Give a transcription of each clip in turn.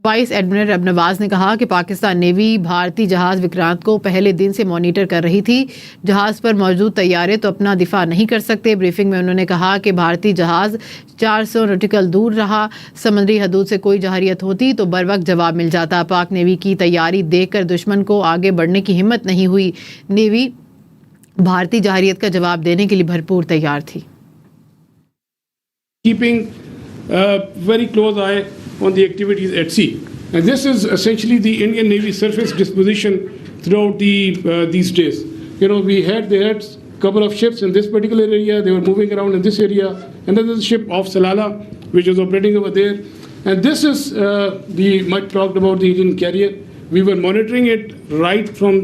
Vice admiral Nawaz ने कहा कि पाकिस्तान नेवी भारतीय जहाज विक्रांत को पहले दिन से मॉनिटर कर रही थी। जहाज पर मौजूद तैयारे तो अपना दिफा नहीं कर सकते। ब्रीफिंग में उन्होंने कहा कि भारतीय जहाज 400 नॉटिकल दूर रहा। समुद्री हदूद से कोई जहरियत होती तो बर वक्त जवाब मिल जाता। पाक नेवी की तैयारी देखकर दुश्मन को आगे बढ़ने की हिम्मत नहीं हुई। नेवी भारतीय जहरियत का जवाब देने के लिए भरपूर तैयार थी। Keeping very close eye on the activities at sea, and this is essentially the Indian Navy surface disposition throughout these days. You know, they had a couple of ships in this particular area. They were moving around in this area. Another ship off Salalah, which was operating over there. And this is the much talked about the Indian carrier. We were monitoring it right from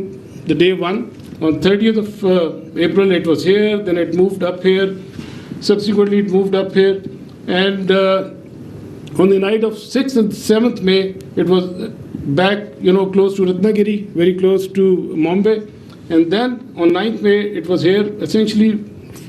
the day one. On 30th of April, it was here. Then it moved up here. Subsequently, it moved up here. And on the night of 6th and 7th May, it was back, you know, close to Ratnagiri, very close to Mumbai. And then on 9th May, it was here, essentially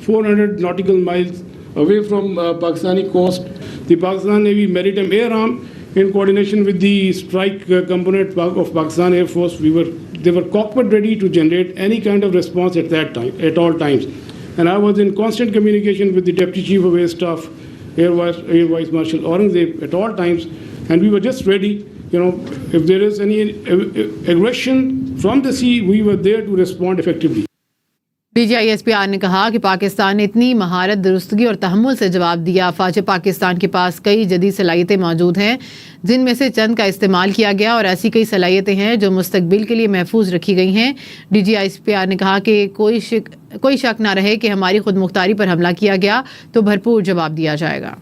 400 nautical miles away from Pakistani coast. The Pakistan Navy Maritime Air Arm, in coordination with the strike component of Pakistan Air Force, they were cockpit ready to generate any kind of response at that time, at all times. And I was in constant communication with the Deputy Chief of Air Staff, Air Vice Marshal Aurangzeb, at all times, and we were just ready. You know, if there is any aggression from the sea, we were there to respond effectively. DGISPR ने कहा कि पाकिस्तान ने इतनी महारत, दुरुस्तगी और तहम्मुल से जवाब दिया। फ़ौज पाकिस्तान के पास कई जदीद सलाहियतें मौजूद हैं, जिनमें से चंद का इस्तेमाल किया गया, और ऐसी कई सलाहियतें हैं जो मुस्तकबिल के लिए महफूज रखी गई हैं। DGISPR ने कहा कि कोई शक ना रहे कि हमारी खुद मुख्तारी पर हमला किया गया तो भरपूर जवाब दिया जाएगा।